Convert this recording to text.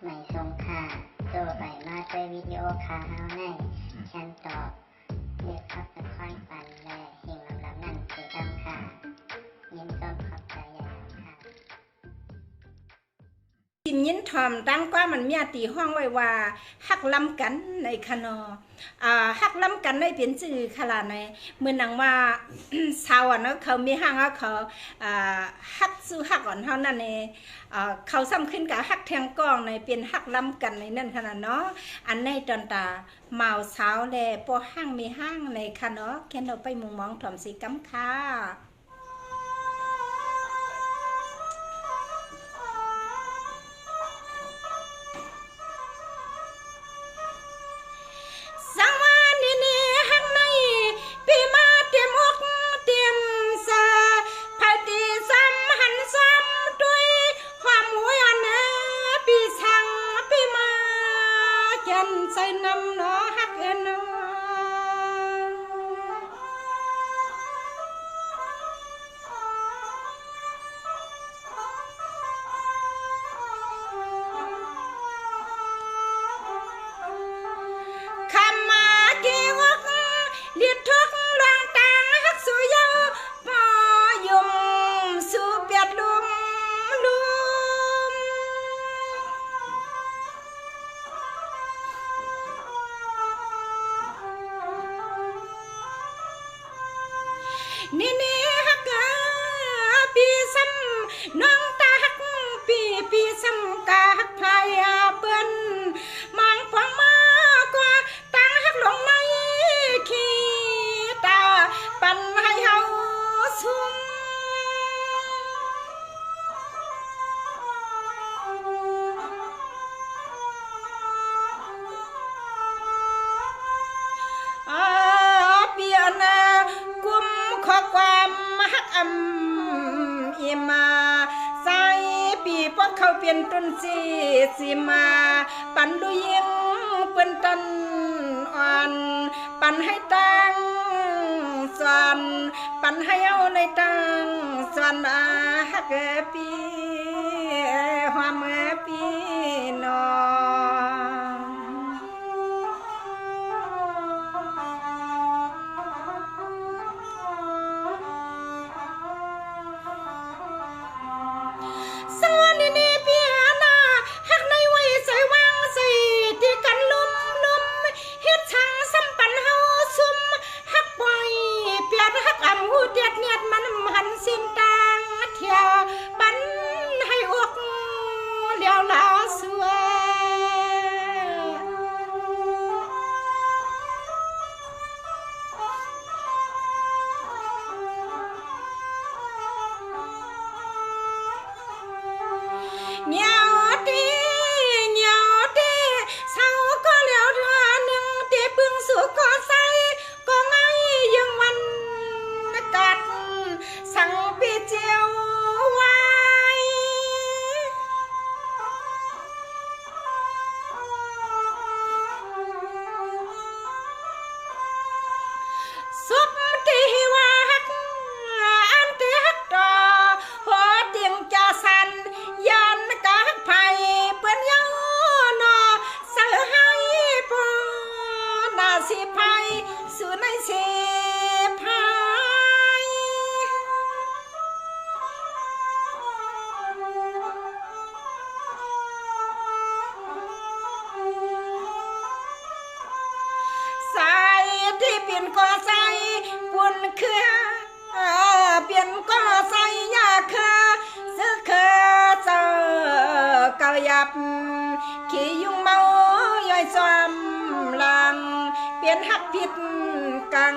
ไม่ทรงค่าตัวใบมาด้วยวิดีโอคาเฮาในฉันตอบเลือกขับตะค่อยปันและเฮงลำนั่นคือดำค่ะยินต้นขอบใจใหญ่ค่ะกินยินทอมดังกว่ามันมีตีห้องไว้ว่าฮักล้ำกันในคณะฮักล้ำกันในเปลี่ยนชื่อขลาในเมื่อนังว่าชาวเนาะเขามีห้างเขาฮักสู้ฮักอ่อนเท่านั้นเองเขาซ้ำขึ้นกับฮักแทงกองในเป็นฮักล้ำกันในนั่นขนาดเนาะอันในตอนตาเมาสาวแลปอห้างมีห้างในคณะแค่เราไปมุงมองถอมสีกำค่ะใส่น้ำน้อฮักเอ็นคำมาเกี่ยวกเลียดทุกลางตาฮักสุยปอยมสุเปียดลุมนี่ฮักปีซ้ำน้องตาฮักปีซ้ำกาฮักพายเปิ้นมังฟังมากว่าตั้งฮักลงในขี้ตาปั่นให้เฮาซุ่มเปียนากุมขอความฮักอิมาใส่ปีพวกเขาเปลี่ยนต้นสีมาปันดูยิงเปิ้นตันอ่อนปันให้ตั้งสอนปันให้เอาในตั้งสอนฮักปีความปีนอเดียดเนียดมันหันสิ้นตางเที่ยวปันให้อกเลี้ยวลาสวยเงียวตีเศร้าก็เลี้ยวเรือหนึ่งตีปึงสู่ก็ใส่ก็ไงยังวันกัดสั่งปีเจียวไว้สุบตีว่าฮักอันตีฮักต่อหัวเตียงจ่าสันยันกะฮักไผ่เปิ้นยอนอเสือให้พอนาสิไผ่สู่ในสิไผ่ที่เปลี่ยนก็ใส่ปุ่นคือเปลี่ยนก็ใส่ยาคือซื้อคือเจอเกาหยับขี่ยุงเมาย่อยซ้ำลังเปลี่ยนหักผิดกัง